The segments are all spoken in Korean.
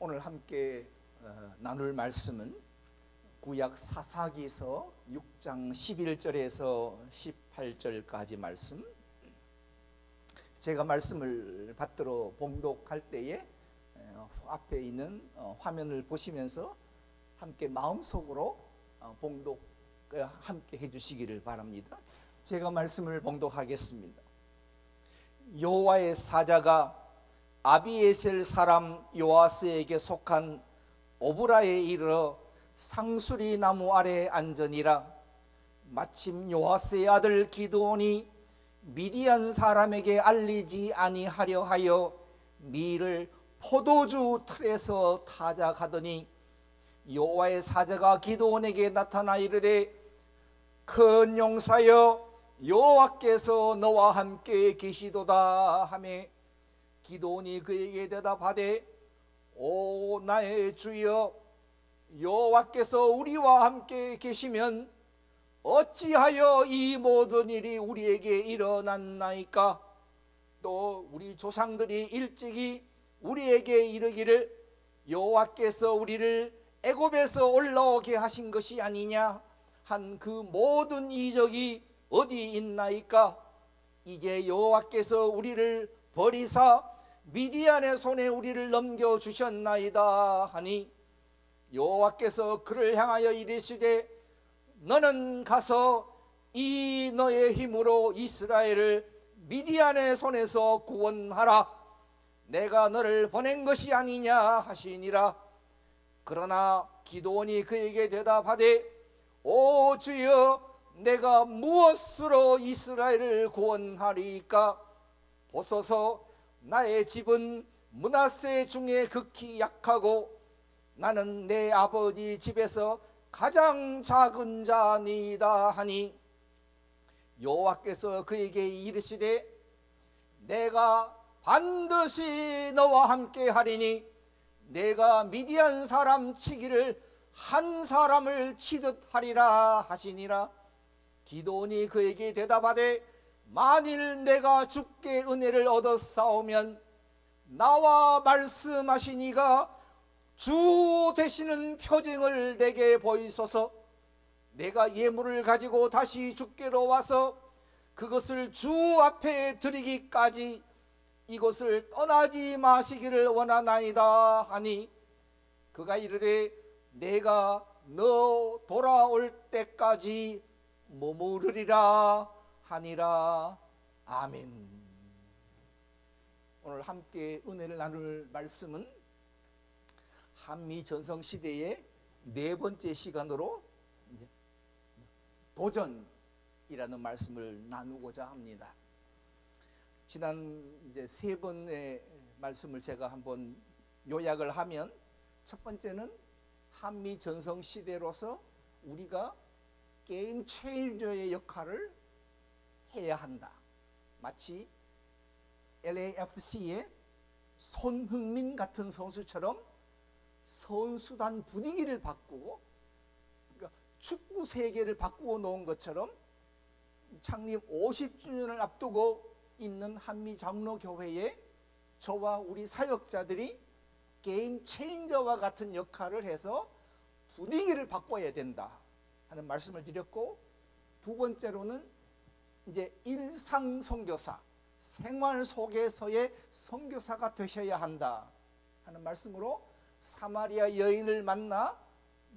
오늘 함께 나눌 말씀은 구약 사사기서 6장 11절에서 18절까지 말씀. 제가 말씀을 받들어 봉독할 때에 앞에 있는 화면을 보시면서 함께 마음속으로 봉독 함께 해주시기를 바랍니다. 제가 말씀을 봉독하겠습니다. 여호와의 사자가 아비에셀 사람 요아스에게 속한 오브라에 이르러 상수리 나무 아래 앉으니라. 마침 요아스의 아들 기드온이 미디안 사람에게 알리지 아니하려 하여 밀을 포도주 틀에서 타자 가더니 여호와의 사자가 기드온에게 나타나 이르되 큰 용사여 여호와께서 너와 함께 계시도다 하매 기드온이 그에게 대답하되 오 나의 주여 여호와께서 우리와 함께 계시면 어찌하여 이 모든 일이 우리에게 일어났나이까? 또 우리 조상들이 일찍이 우리에게 이르기를 여호와께서 우리를 애굽에서 올라오게 하신 것이 아니냐 한 그 모든 이적이 어디 있나이까? 이제 여호와께서 우리를 버리사 미디안의 손에 우리를 넘겨주셨나이다 하니 여호와께서 그를 향하여 이르시되 너는 가서 이 너의 힘으로 이스라엘을 미디안의 손에서 구원하라. 내가 너를 보낸 것이 아니냐 하시니라. 그러나 기드온이 그에게 대답하되 오 주여 내가 무엇으로 이스라엘을 구원하리이까? 보소서 나의 집은 므낫세 중에 극히 약하고 나는 내 아버지 집에서 가장 작은 자니이다 하니 여호와께서 그에게 이르시되 내가 반드시 너와 함께 하리니 내가 미디안 사람 치기를 한 사람을 치듯 하리라 하시니라. 기드온이 그에게 대답하되 만일 내가 주께 은혜를 얻어 싸우면 나와 말씀하신 이가 주 되시는 표징을 내게 보이소서. 내가 예물을 가지고 다시 주께로 와서 그것을 주 앞에 드리기까지 이곳을 떠나지 마시기를 원하나이다 하니 그가 이르되 내가 너 돌아올 때까지 머무르리라 하니라. 아멘. 오늘 함께 은혜를 나눌 말씀은 한미 전성 시대의 네 번째 시간으로 도전이라는 말씀을 나누고자 합니다. 지난 세 번의 말씀을 제가 한번 요약을 하면 첫 번째는 한미 전성 시대로서 우리가 게임 체인저의 역할을 해야 한다. 마치 LAFC의 손흥민 같은 선수처럼 선수단 분위기를 바꾸고 그러니까 축구 세계를 바꾸어 놓은 것처럼 창립 50주년을 앞두고 있는 한미 장로교회에 저와 우리 사역자들이 게임 체인저와 같은 역할을 해서 분위기를 바꿔야 된다 하는 말씀을 드렸고, 두 번째로는 이제 일상 선교사, 생활 속에서의 선교사가 되셔야 한다 하는 말씀으로 사마리아 여인을 만나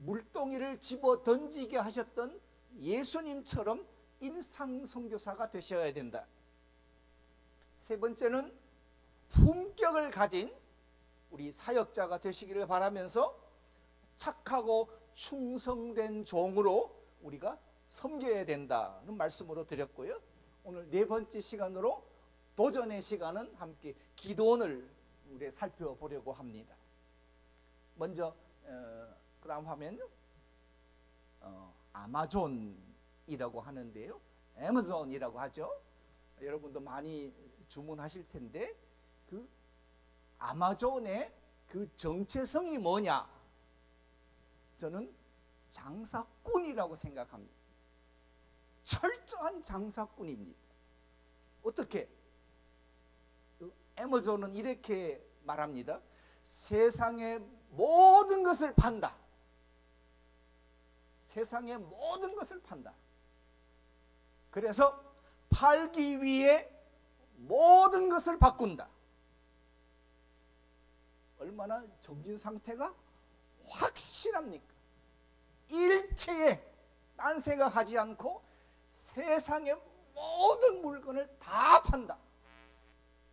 물동이를 집어 던지게 하셨던 예수님처럼 일상 선교사가 되셔야 된다. 세 번째는 품격을 가진 우리 사역자가 되시기를 바라면서 착하고 충성된 종으로 우리가 섬겨야 된다는 말씀으로 드렸고요. 오늘 네 번째 시간으로 도전의 시간은 함께 기도원을 우리 살펴보려고 합니다. 먼저 그 다음 화면 아마존이라고 하는데요, 애마존이라고 하죠. 여러분도 많이 주문하실 텐데 그 아마존의 그 정체성이 뭐냐? 저는 장사꾼이라고 생각합니다. 철저한 장사꾼입니다. 어떻게? 애마존은 이렇게 말합니다. 세상의 모든 것을 판다. 세상의 모든 것을 판다. 그래서 팔기 위해 모든 것을 바꾼다. 얼마나 정신 상태가 확실합니까? 일체에 딴 생각하지 않고 세상의 모든 물건을 다 판다.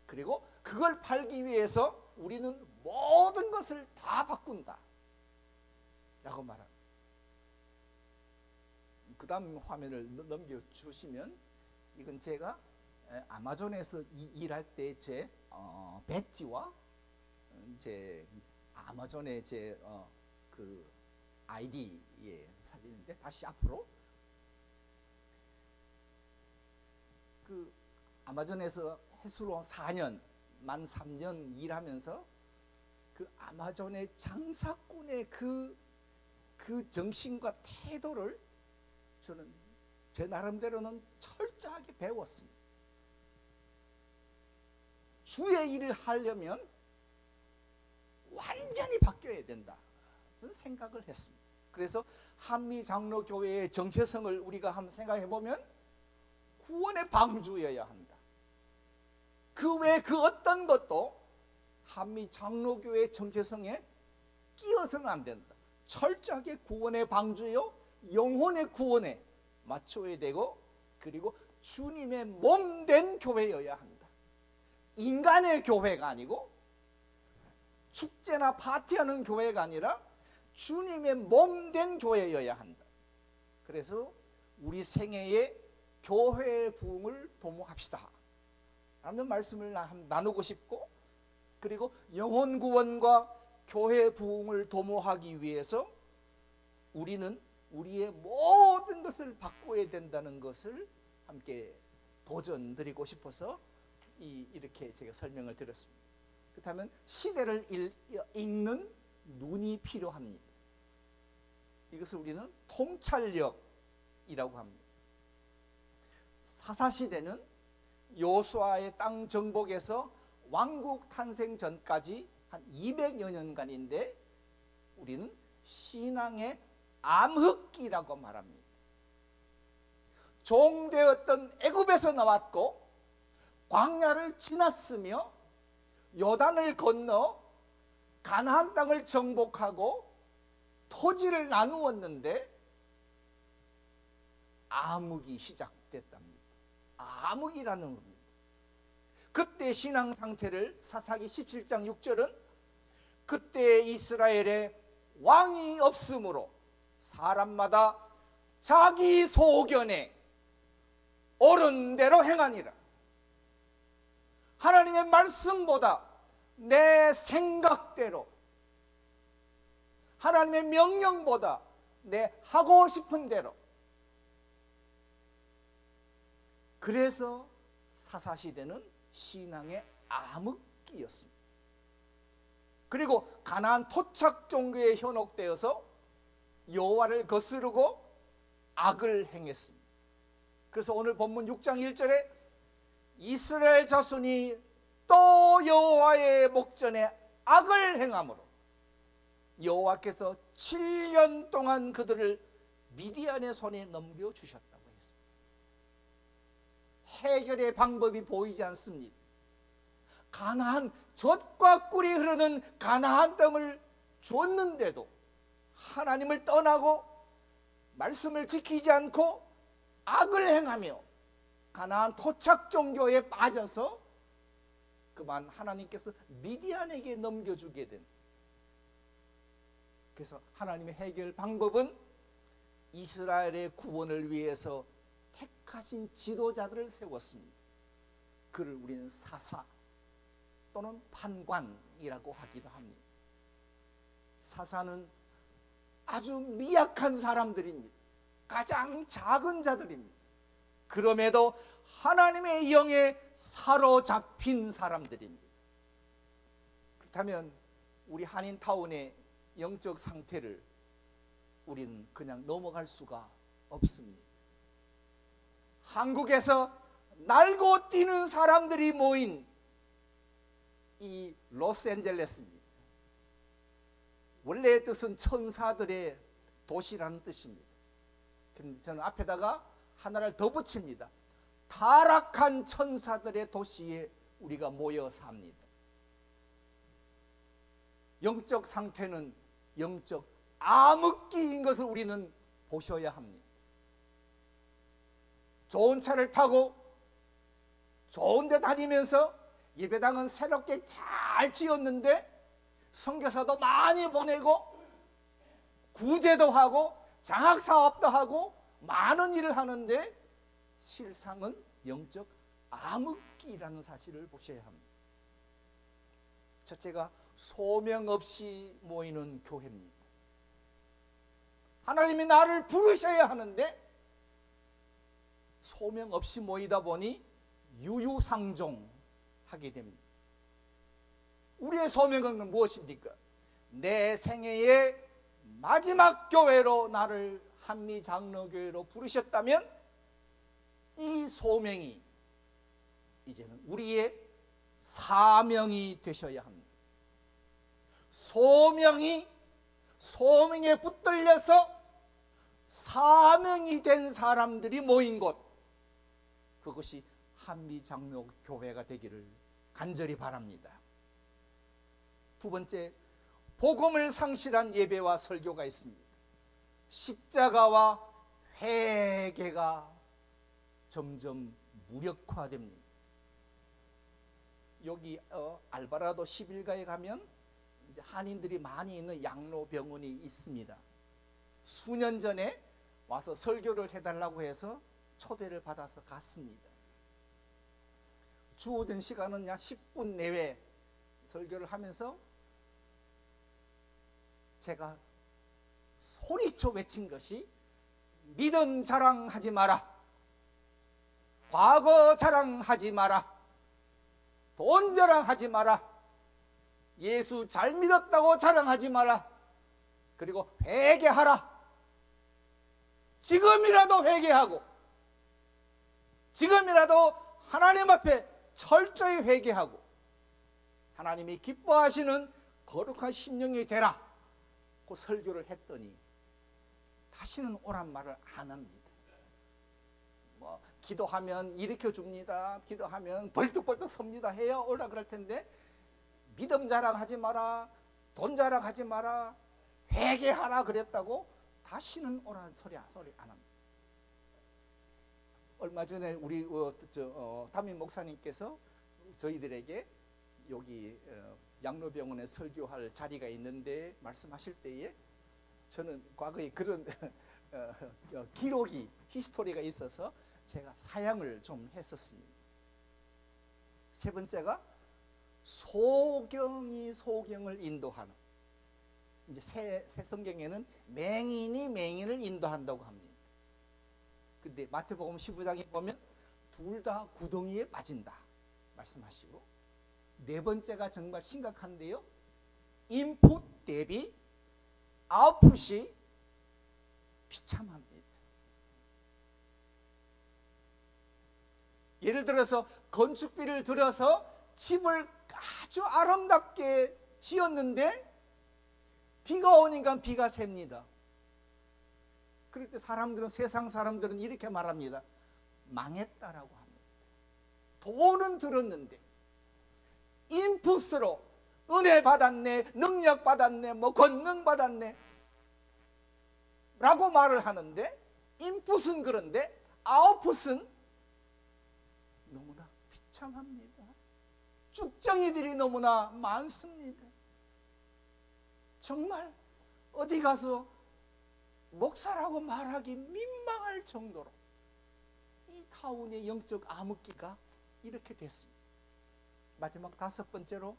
그리고 그걸 팔기 위해서 우리는 모든 것을 다 바꾼다 라고 말합니다. 그 다음 화면을 넘겨주시면, 이건 제가 아마존에서 일할 때 제 배지와 제 아마존의 제 그 아이디의 사진인데, 다시 앞으로, 그 아마존에서 해수로 4년, 만 3년 일하면서 그 아마존의 장사꾼의 그 정신과 태도를 저는 제 나름대로는 철저하게 배웠습니다. 주의 일을 하려면 완전히 바뀌어야 된다 생각을 했습니다. 그래서 한미장로교회의 정체성을 우리가 한번 생각해 보면 구원의 방주여야 한다. 그 외에 그 어떤 것도 한미장로교회의 정체성에 끼어서는 안 된다. 철저하게 구원의 방주요, 영혼의 구원에 맞춰야 되고, 그리고 주님의 몸된 교회여야 한다. 인간의 교회가 아니고, 축제나 파티하는 교회가 아니라 주님의 몸된 교회여야 한다. 그래서 우리 생애에 교회의 부흥을 도모합시다 라는 말씀을 나누고 싶고, 그리고 영혼 구원과 교회 부흥을 도모하기 위해서 우리는 우리의 모든 것을 바꿔야 된다는 것을 함께 도전드리고 싶어서 이렇게 제가 설명을 드렸습니다. 그렇다면 시대를 읽는 눈이 필요합니다. 이것을 우리는 통찰력이라고 합니다. 사사시대는 여호수아의 땅 정복에서 왕국 탄생 전까지 한 200여 년간인데, 우리는 신앙의 암흑기라고 말합니다. 종되었던 애굽에서 나왔고 광야를 지났으며 요단을 건너 가나안 땅을 정복하고 토지를 나누었는데 암흑이 시작됐답니다. 암흑이라는 겁니다. 그때 신앙 상태를 사사기 17장 6절은 그때 이스라엘에 왕이 없으므로 사람마다 자기 소견에 옳은 대로 행하니라. 하나님의 말씀보다 내 생각대로, 하나님의 명령보다 내 하고 싶은 대로. 그래서 사사시대는 신앙의 암흑기였습니다. 그리고 가나안 토착 종교에 현혹되어서 여호와를 거스르고 악을 행했습니다. 그래서 오늘 본문 6장 1절에 이스라엘 자손이 또 여호와의 목전에 악을 행함으로 여호와께서 7년 동안 그들을 미디안의 손에 넘겨주셨다고 했습니다. 해결의 방법이 보이지 않습니다. 가나안, 젖과 꿀이 흐르는 가나안 땅을 줬는데도 하나님을 떠나고 말씀을 지키지 않고 악을 행하며 가나안 토착 종교에 빠져서 그만 하나님께서 미디안에게 넘겨주게 된. 그래서 하나님의 해결 방법은 이스라엘의 구원을 위해서 택하신 지도자들을 세웠습니다. 그를 우리는 사사 또는 판관이라고 하기도 합니다. 사사는 아주 미약한 사람들입니다. 가장 작은 자들입니다. 그럼에도 하나님의 영에 사로잡힌 사람들입니다. 그렇다면 우리 한인타운의 영적 상태를 우리는 그냥 넘어갈 수가 없습니다. 한국에서 날고 뛰는 사람들이 모인 이 로스앤젤레스입니다. 원래의 뜻은 천사들의 도시라는 뜻입니다. 저는 앞에다가 하나를 더 붙입니다. 타락한 천사들의 도시에 우리가 모여 삽니다. 영적 상태는 영적 암흑기인 것을 우리는 보셔야 합니다. 좋은 차를 타고 좋은 데 다니면서 예배당은 새롭게 잘 지었는데 선교사도 많이 보내고 구제도 하고 장학사업도 하고 많은 일을 하는데 실상은 영적 암흑기라는 사실을 보셔야 합니다. 첫째가 소명 없이 모이는 교회입니다. 하나님이 나를 부르셔야 하는데 소명 없이 모이다 보니 유유상종하게 됩니다. 우리의 소명은 무엇입니까? 내 생애의 마지막 교회로 나를 한미장로교회로 부르셨다면 이 소명이 이제는 우리의 사명이 되셔야 합니다. 소명에 붙들려서 사명이 된 사람들이 모인 곳, 그것이 한미장로교회가 되기를 간절히 바랍니다. 두 번째, 복음을 상실한 예배와 설교가 있습니다. 십자가와 회개가 점점 무력화됩니다. 여기 알바라도 11가에 가면 이제 한인들이 많이 있는 양로병원이 있습니다. 수년 전에 와서 설교를 해달라고 해서 초대를 받아서 갔습니다. 주어진 시간은 약 10분 내외 설교를 하면서 제가 소리쳐 외친 것이 믿음 자랑하지 마라, 과거 자랑하지 마라, 돈 자랑하지 마라, 예수 잘 믿었다고 자랑하지 마라, 그리고 회개하라. 지금이라도 회개하고 지금이라도 하나님 앞에 철저히 회개하고 하나님이 기뻐하시는 거룩한 심령이 되라. 그 설교를 했더니 다시는 오란 말을 안 합니다. 뭐 기도하면 일으켜 줍니다, 기도하면 벌떡벌떡 섭니다 해야 오라 그럴 텐데 믿음 자랑하지 마라, 돈 자랑하지 마라, 회개하라 그랬다고 다시는 오라는 소리 안 합니다. 얼마 전에 우리 담임 목사님께서 저희들에게 여기 양로병원에 설교할 자리가 있는데 말씀하실 때에 저는 과거에 그런 기록이 히스토리가 있어서 제가 사양을 좀 했었습니다. 세 번째가 소경이 소경을 인도하는, 이제 새 성경에는 맹인이 맹인을 인도한다고 합니다. 근데 마태복음 15장에 보면 둘 다 구덩이에 빠진다 말씀하시고, 네 번째가 정말 심각한데요, 인풋 대비 아웃풋이 비참합니다. 예를 들어서 건축비를 들여서 집을 아주 아름답게 지었는데 비가 오니까 비가 셉니다. 그럴 때 세상 사람들은 이렇게 말합니다. 망했다라고 합니다. 돈은 들었는데 인풋으로 은혜 받았네, 능력 받았네, 뭐 권능 받았네 라고 말을 하는데, 인풋은 그런데 아웃풋은 너무나 비참합니다. 쭉정이들이 너무나 많습니다. 정말 어디 가서 목사라고 말하기 민망할 정도로 이 타운의 영적 암흑기가 이렇게 됐습니다. 마지막 다섯 번째로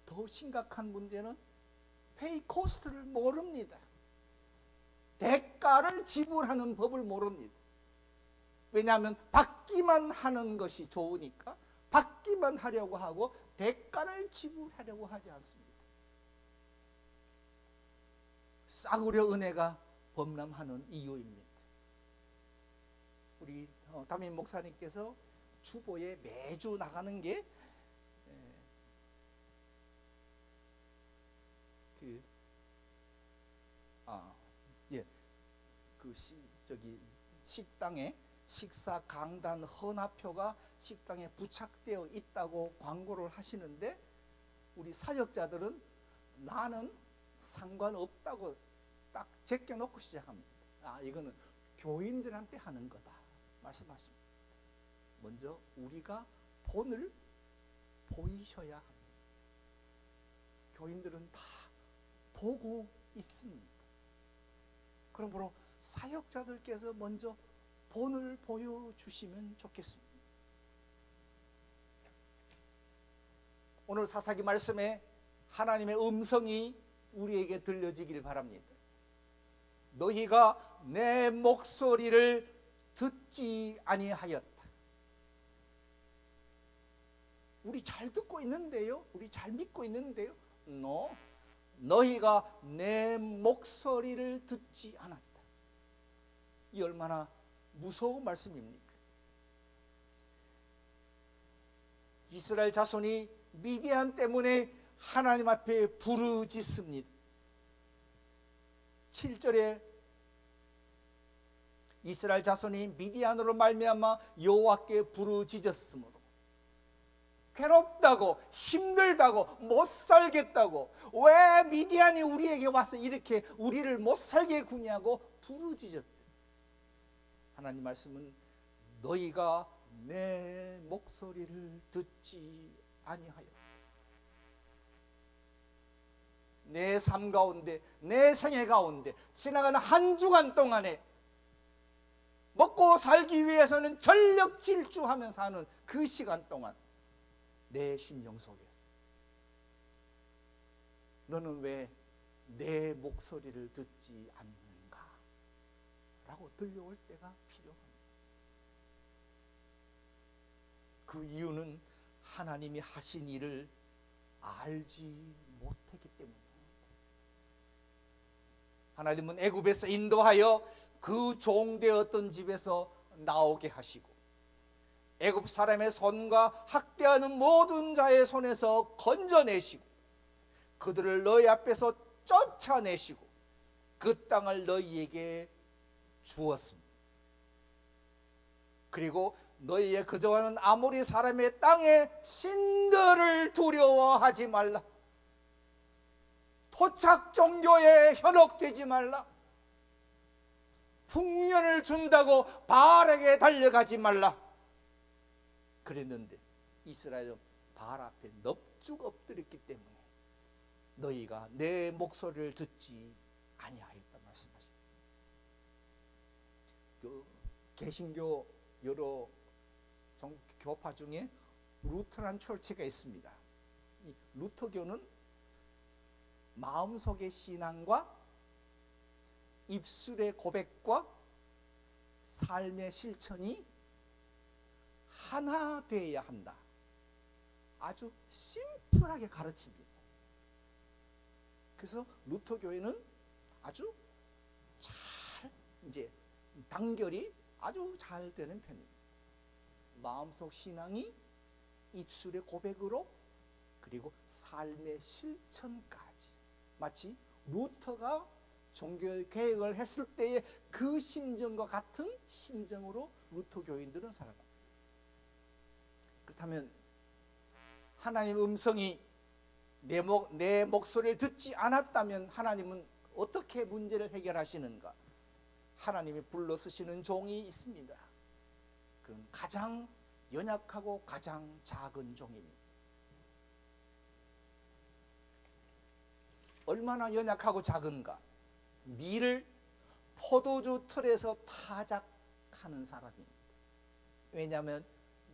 더 심각한 문제는 페이 코스트를 모릅니다. 대가를 지불하는 법을 모릅니다. 왜냐하면 받기만 하는 것이 좋으니까 받기만 하려고 하고 대가를 지불하려고 하지 않습니다. 싸구려 은혜가 범람하는 이유입니다. 우리 담임 목사님께서 주보에 매주 나가는 게 식당에 식사 강단 헌화표가 식당에 부착되어 있다고 광고를 하시는데, 우리 사역자들은 나는 상관없다고 딱 제껴놓고 시작합니다. 이거는 교인들한테 하는 거다 말씀하십니다. 먼저 우리가 본을 보이셔야 합니다. 교인들은 다 보고 있습니다. 그러므로 사역자들께서 먼저 본을 보여주시면 좋겠습니다. 오늘 사사기 말씀에 하나님의 음성이 우리에게 들려지길 바랍니다. 너희가 내 목소리를 듣지 아니하였다. 우리 잘 듣고 있는데요, 우리 잘 믿고 있는데요. 너희가 내 목소리를 듣지 않았다. 이 얼마나 무서운 말씀입니까? 이스라엘 자손이 미디안 때문에 하나님 앞에 부르짖습니다. 7절에 이스라엘 자손이 미디안으로 말미암아 여호와께 부르짖었으므로 괴롭다고 힘들다고 못 살겠다고, 왜 미디안이 우리에게 와서 이렇게 우리를 못 살게 구냐고 부르짖었대. 하나님 말씀은 너희가 내 목소리를 듣지 아니하였다. 내 삶 가운데, 내 생애 가운데 지나가는 한 주간 동안에 먹고 살기 위해서는 전력 질주하며 사는 그 시간 동안 내 심령 속에서 너는 왜 내 목소리를 듣지 않는가? 라고 들려올 때가 필요합니다. 그 이유는 하나님이 하신 일을 알지 못했기 때문입니다. 하나님은 애굽에서 인도하여 그 종되었던 집에서 나오게 하시고, 애굽 사람의 손과 학대하는 모든 자의 손에서 건져내시고, 그들을 너희 앞에서 쫓아내시고 그 땅을 너희에게 주었습니다. 그리고 너희의 거저하는 아모리 사람의 땅에 신들을 두려워하지 말라. 토착 종교에 현혹되지 말라. 풍년을 준다고 바알에게 달려가지 말라. 그랬는데 이스라엘은 바알 앞에 넙죽 엎드렸기 때문에 너희가 내 목소리를 듣지 아니하였다 말씀하십니다. 개신교 여러 교파 중에 루터란 철치가 있습니다. 이 루터교는 마음속의 신앙과 입술의 고백과 삶의 실천이 하나 되어야 한다. 아주 심플하게 가르칩니다. 그래서 루터 교회는 아주 잘 단결이 아주 잘 되는 편입니다. 마음속 신앙이 입술의 고백으로, 그리고 삶의 실천까지, 마치 루터가 종교 개혁을 했을 때의 그 심정과 같은 심정으로 루터 교인들은 살아갑니다. 그렇다면 하나님의 음성이 내 목소리를 듣지 않았다면 하나님은 어떻게 문제를 해결하시는가? 하나님이 불러 쓰시는 종이 있습니다. 그건 가장 연약하고 가장 작은 종입니다. 얼마나 연약하고 작은가? 밀을 포도주 틀에서 타작하는 사람입니다. 왜냐하면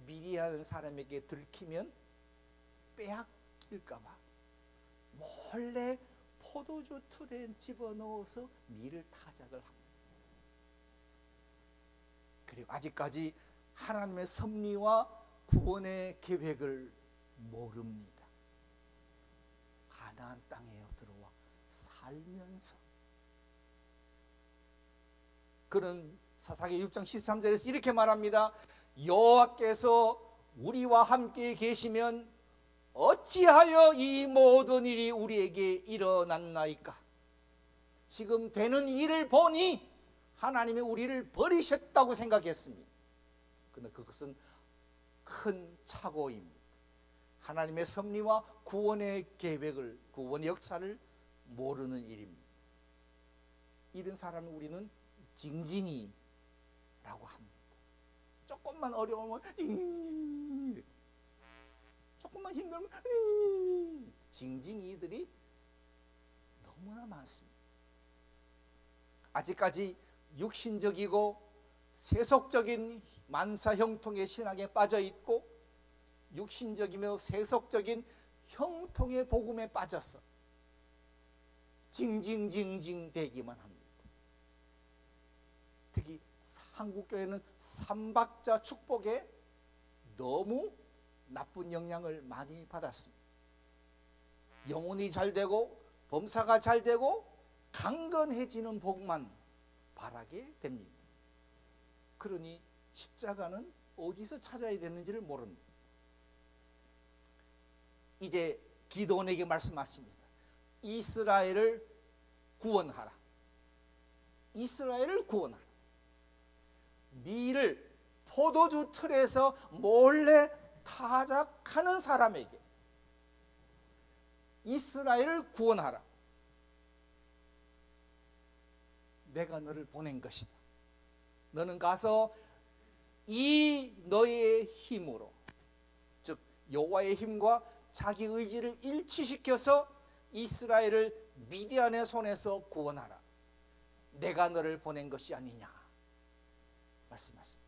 밀이라는 사람에게 들키면 빼앗길까 봐 몰래 포도주 틀에 집어넣어서 밀을 타작을 합니다. 그리고 아직까지 하나님의 섭리와 구원의 계획을 모릅니다. 가나안 땅에 들어와 살면서 그는 사사기 6장 13절에서 이렇게 말합니다. 여호와께서 우리와 함께 계시면 어찌하여 이 모든 일이 우리에게 일어났나이까? 지금 되는 일을 보니 하나님이 우리를 버리셨다고 생각했습니다. 그런데 그것은 큰 착오입니다. 하나님의 섭리와 구원의 계획을, 구원의 역사를 모르는 일입니다. 이런 사람을 우리는 징징이라고 합니다. 조금만 어려우면 징징이, 조금만 힘들면 징징이들이 너무나 많습니다. 아직까지 육신적이고 세속적인 만사형통의 신앙에 빠져 있고 육신적이며 세속적인 형통의 복음에 빠져서 징징징징 대기만 합니다. 특히 한국교회는 삼박자 축복에 너무 나쁜 영향을 많이 받았습니다. 영혼이 잘 되고 범사가 잘 되고 강건해지는 복만 바라게 됩니다. 그러니 십자가는 어디서 찾아야 되는지를 모릅니다. 이제 기도원에게 말씀하십니다. 이스라엘을 구원하라. 이스라엘을 구원하라. 밀을 포도주 틀에서 몰래 타작하는 사람에게 이스라엘을 구원하라. 내가 너를 보낸 것이다. 너는 가서 이 너의 힘으로, 즉 여호와의 힘과 자기 의지를 일치시켜서 이스라엘을 미디안의 손에서 구원하라. 내가 너를 보낸 것이 아니냐 말씀하십니다.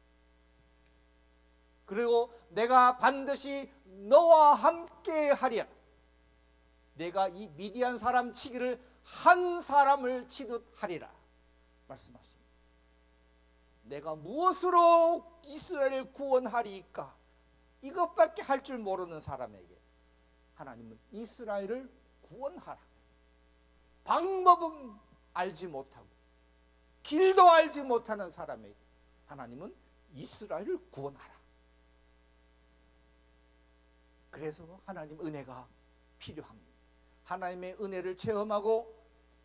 그리고 내가 반드시 너와 함께 하리라. 내가 이 미디안 사람 치기를 한 사람을 치듯 하리라 말씀하십니다. 내가 무엇으로 이스라엘을 구원하리까? 이것밖에 할 줄 모르는 사람에게 하나님은 이스라엘을 구원하라. 방법은 알지 못하고 길도 알지 못하는 사람에게 하나님은 이스라엘을 구원하라. 그래서 하나님 은혜가 필요합니다. 하나님의 은혜를 체험하고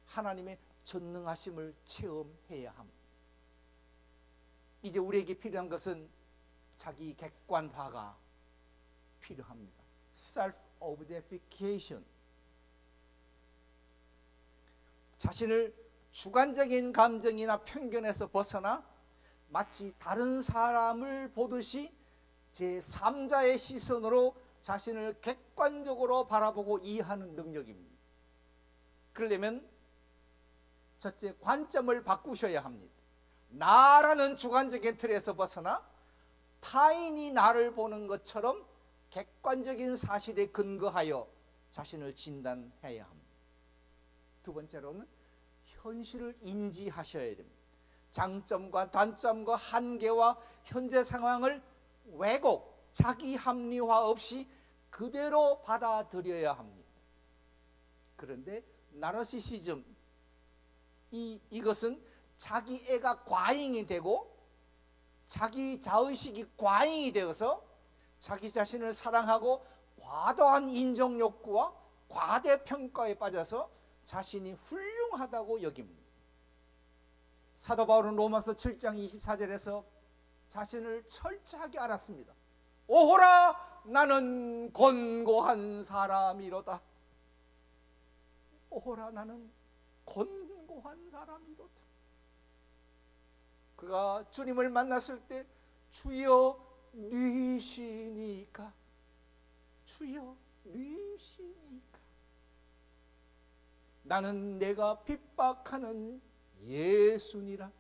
하나님의 전능하심을 체험해야 합니다. 이제 우리에게 필요한 것은 자기 객관화가 필요합니다. self-objectification. 자신을 주관적인 감정이나 편견에서 벗어나 마치 다른 사람을 보듯이 제3자의 시선으로 자신을 객관적으로 바라보고 이해하는 능력입니다. 그러려면 첫째, 관점을 바꾸셔야 합니다. 나라는 주관적인 틀에서 벗어나 타인이 나를 보는 것처럼 객관적인 사실에 근거하여 자신을 진단해야 합니다. 두 번째로는 현실을 인지하셔야 됩니다. 장점과 단점과 한계와 현재 상황을 왜곡, 자기 합리화 없이 그대로 받아들여야 합니다. 그런데 나르시시즘, 이것은 자기애가 과잉이 되고 자기 자의식이 과잉이 되어서 자기 자신을 사랑하고 과도한 인정 욕구와 과대평가에 빠져서 자신이 훌륭하다고 여깁니다. 사도 바울은 로마서 7장 24절에서 자신을 철저하게 알았습니다. 오호라 나는 곤고한 사람이로다. 오호라 나는 곤고한 사람이로다. 그가 주님을 만났을 때 주여 뉘시니까, 주여 뉘시니까, 나는 내가 핍박하는 예수니라.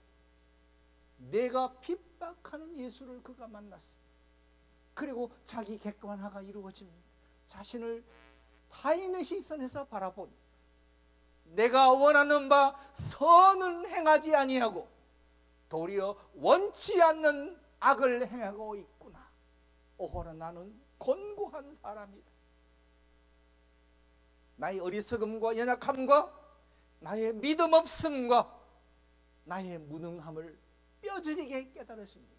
내가 핍박하는 예수를 그가 만났습니다. 그리고 자기 객관화가 이루어집니다. 자신을 타인의 시선에서 바라본, 내가 원하는 바 선은 행하지 아니하고 도리어 원치 않는 악을 행하고 있구나. 오호라 나는 곤고한 사람이다. 나의 어리석음과 연약함과 나의 믿음 없음과 나의 무능함을 뼈저리게 깨달으십니다.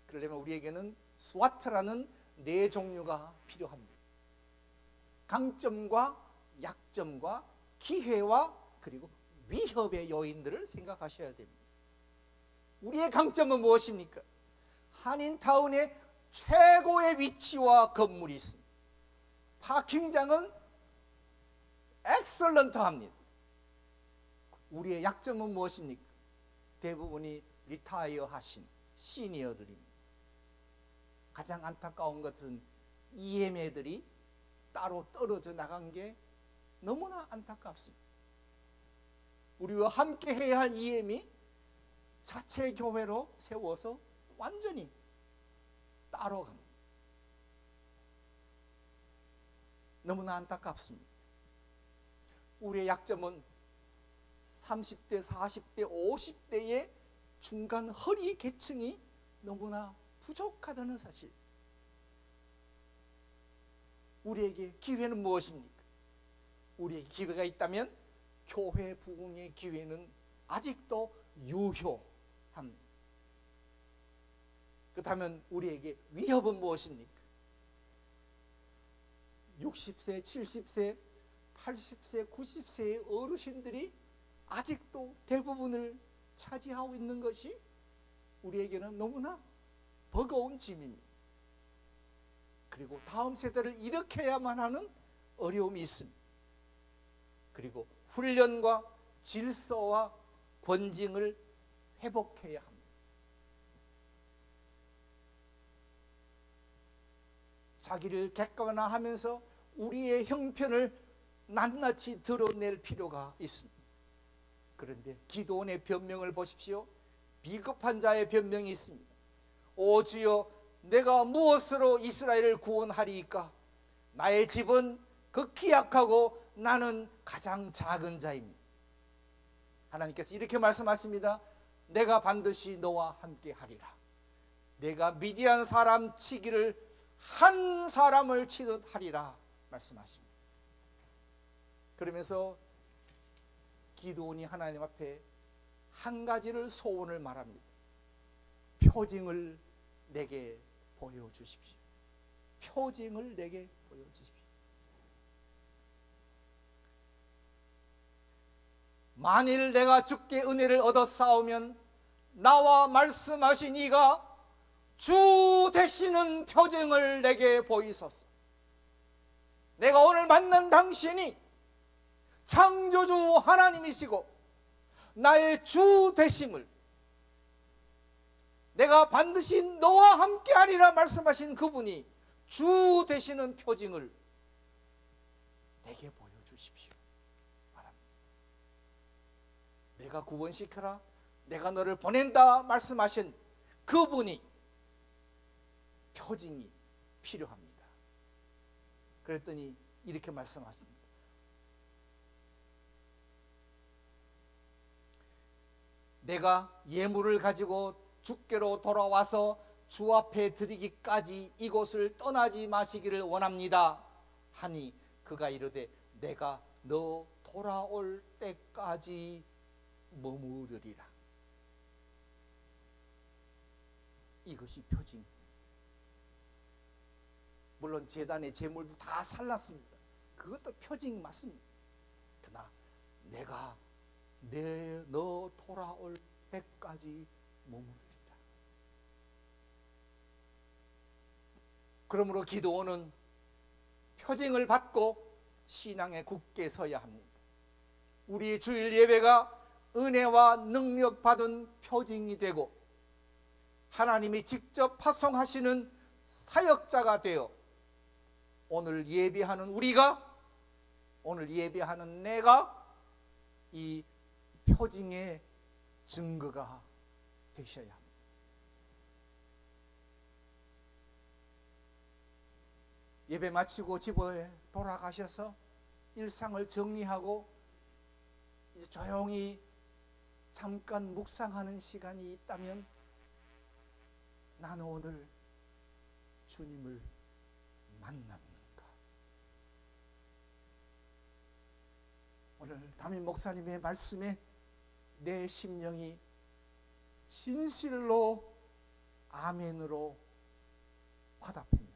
그러려면 우리에게는 스와트라는 네 종류가 필요합니다. 강점과 약점과 기회와 그리고 위협의 요인들을 생각하셔야 됩니다. 우리의 강점은 무엇입니까? 한인타운에 최고의 위치와 건물이 있습니다. 파킹장은 엑설런트합니다. 우리의 약점은 무엇입니까? 대부분이 리타이어 하신 시니어들입니다. 가장 안타까운 것은 EM애들이 따로 떨어져 나간 게 너무나 안타깝습니다. 우리와 함께 해야 할 EM이 자체 교회로 세워서 완전히 따로 갑니다. 너무나 안타깝습니다. 우리의 약점은 30대, 40대, 50대의 중간 허리 계층이 너무나 부족하다는 사실. 우리에게 기회는 무엇입니까? 우리에게 기회가 있다면 교회 부흥의 기회는 아직도 유효합니다. 그렇다면 우리에게 위협은 무엇입니까? 60세, 70세, 80세, 90세의 어르신들이 아직도 대부분을 차지하고 있는 것이 우리에게는 너무나 버거운 짐입니다. 그리고 다음 세대를 일으켜야만 하는 어려움이 있습니다. 그리고 훈련과 질서와 권징을 회복해야 합니다. 자기를 객관화하면서 우리의 형편을 낱낱이 드러낼 필요가 있습니다. 그런데 기도원의 변명을 보십시오. 비겁한 자의 변명이 있습니다. 오 주여, 내가 무엇으로 이스라엘을 구원하리이까? 나의 집은 극히 약하고 나는 가장 작은 자입니다. 하나님께서 이렇게 말씀하십니다. 내가 반드시 너와 함께 하리라. 내가 미디안 사람 치기를 한 사람을 치듯 하리라 말씀하십니다. 그러면서 기드온이 하나님 앞에 한 가지를 소원을 말합니다. 표징을 내게 보여주십시오. 표징을 내게 보여주십시오. 만일 내가 주께 은혜를 얻어 싸우면 나와 말씀하신 이가 주 되시는 표징을 내게 보이소서. 내가 오늘 만난 당신이 창조주 하나님이시고 나의 주 되심을, 내가 반드시 너와 함께 하리라 말씀하신 그분이 주 되시는 표징을 내게 보여주십시오. 내가 구원시켜라, 내가 너를 보낸다 말씀하신 그분이 표징이 필요합니다. 그랬더니 이렇게 말씀하십니다. 내가 예물을 가지고 주께로 돌아와서 주 앞에 드리기까지 이곳을 떠나지 마시기를 원합니다 하니 그가 이르되 내가 너 돌아올 때까지 머무르리라. 이것이 표징. 물론 제단의 제물도 다 살랐습니다. 그것도 표징 맞습니다. 그러나 내가 너 돌아올 때까지 머무르리라. 그러므로 기도원은 표징을 받고 신앙에 굳게 서야 합니다. 우리의 주일 예배가 은혜와 능력 받은 표징이 되고 하나님이 직접 파송하시는 사역자가 되어 오늘 예배하는 우리가, 오늘 예배하는 내가 이 표징의 증거가 되셔야 합니다. 예배 마치고 집에 돌아가셔서 일상을 정리하고 이제 조용히 잠깐 묵상하는 시간이 있다면 나는 오늘 주님을 만났는가? 오늘 담임 목사님의 말씀에 내 심령이 진실로 아멘으로 화답했는가?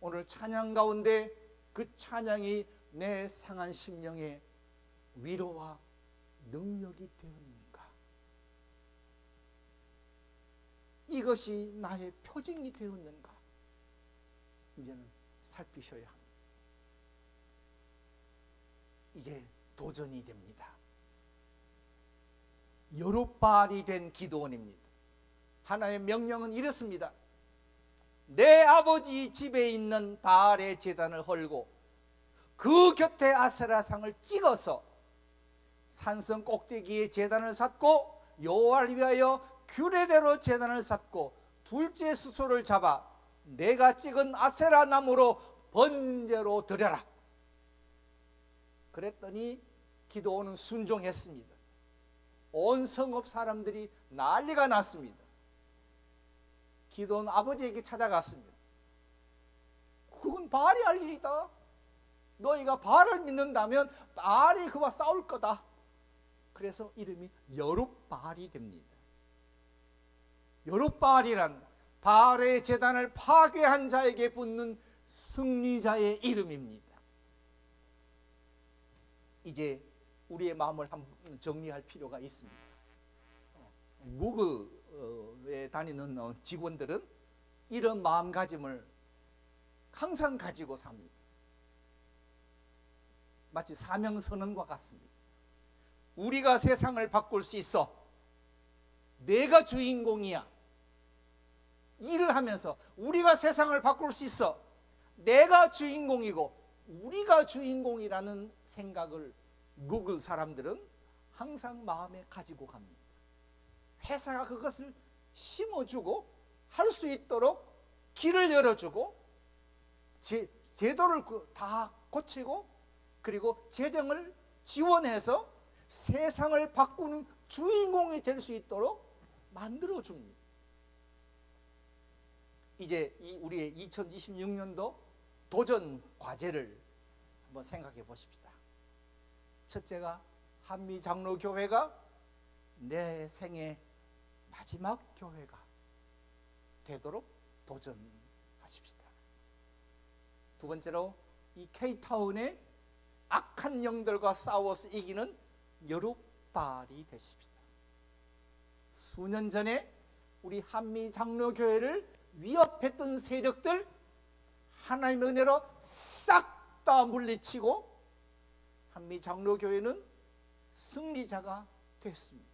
오늘 찬양 가운데 그 찬양이 내 상한 심령에 위로와 능력이 되었는가? 이것이 나의 표징이 되었는가? 이제는 살피셔야 합니다. 이제 도전이 됩니다. 여룻바알이 된 기드온입니다. 하나님의 명령은 이렇습니다. 내 아버지 집에 있는 바알의 제단을 헐고 그 곁에 아세라상을 찍어서 산성 꼭대기에 제단을 쌓고 여호와를 위하여 규례대로 제단을 쌓고 둘째 수소를 잡아 내가 찍은 아세라 나무로 번제로 드려라. 그랬더니 기드온은 순종했습니다. 온 성읍 사람들이 난리가 났습니다. 기드온 아버지에게 찾아갔습니다. 그건 바알이 할 일이다. 너희가 바알을 믿는다면 바알이 그와 싸울 거다. 그래서 이름이 여룻바알이 됩니다. 여룻바알이란 바알의 제단을 파괴한 자에게 붙는 승리자의 이름입니다. 이제 우리의 마음을 한번 정리할 필요가 있습니다. 구글에 다니는 직원들은 이런 마음가짐을 항상 가지고 삽니다. 마치 사명선언과 같습니다. 우리가 세상을 바꿀 수 있어. 내가 주인공이야. 일을 하면서 우리가 세상을 바꿀 수 있어. 내가 주인공이고 우리가 주인공이라는 생각을 구글 사람들은 항상 마음에 가지고 갑니다. 회사가 그것을 심어주고 할 수 있도록 길을 열어주고 제도를 다 고치고 그리고 재정을 지원해서 세상을 바꾸는 주인공이 될 수 있도록 만들어줍니다. 이제 우리의 2026년도 도전 과제를 한번 생각해 보십시다. 첫째가 한미장로교회가 내 생애 마지막 교회가 되도록 도전하십시다. 두 번째로 이 K타운의 악한 영들과 싸워서 이기는 여룻바알이 되십시다. 수년 전에 우리 한미장로교회를 위협했던 세력들 하나님의 은혜로 싹 다 물리치고 한미장로교회는 승리자가 됐습니다.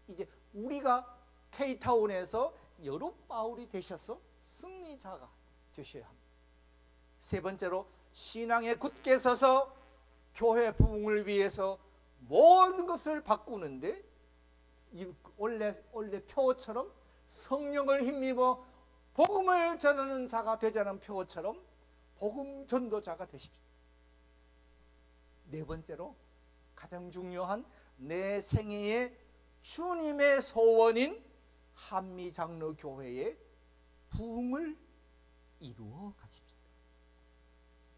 이제 우리가 K타운에서 여룻바알이 되셔서 승리자가 되셔야 합니다. 세 번째로 신앙에 굳게 서서 교회 부흥을 위해서 모든 것을 바꾸는데 원래 표어처럼 성령을 힘입어 복음을 전하는 자가 되자는 표어처럼 복음 전도자가 되십시오. 네 번째로 가장 중요한 내 생애의 주님의 소원인 한미장로교회의 부흥을 이루어 가십시다.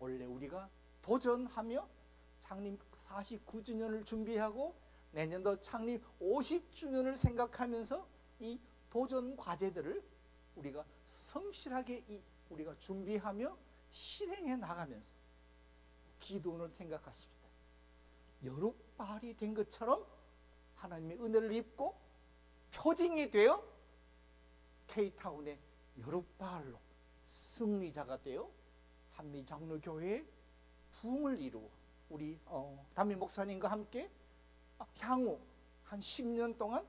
원래 우리가 도전하며 창립 49주년을 준비하고 내년도 창립 50주년을 생각하면서 이 도전 과제들을 우리가 성실하게 우리가 준비하며 실행해 나가면서 기도원을 생각하십니다. 여룻바알이 된 것처럼 하나님의 은혜를 입고 표징이 되어 K타운의 여룻바알로 승리자가 되어 한미장로교회의 부흥을 이루어 우리 담임 목사님과 함께 향후 한 10년 동안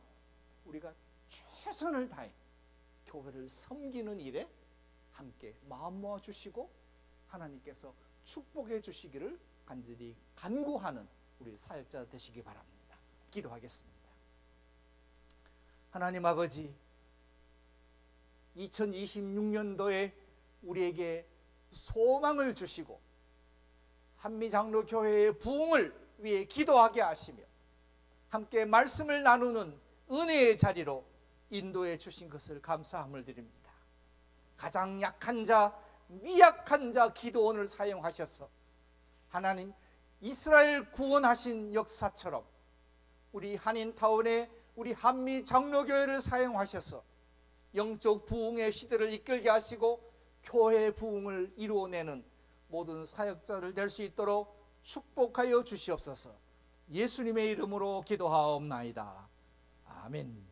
우리가 최선을 다해 교회를 섬기는 일에 함께 마음 모아 주시고 하나님께서 축복해 주시기를 간절히 간구하는 우리 사역자 되시기 바랍니다. 기도하겠습니다. 하나님 아버지, 2026년도에 우리에게 소망을 주시고 한미장로교회의 부흥을 위해 기도하게 하시며 함께 말씀을 나누는 은혜의 자리로 인도해 주신 것을 감사함을 드립니다. 가장 약한 자, 미약한 자 기드온을 사용하셔서 하나님 이스라엘 구원하신 역사처럼 우리 한인타운의 우리 한미장로교회를 사용하셔서 영적 부흥의 시대를 이끌게 하시고 교회 부흥을 이루어내는 모든 사역자를 될 수 있도록 축복하여 주시옵소서. 예수님의 이름으로 기도하옵나이다. 아멘.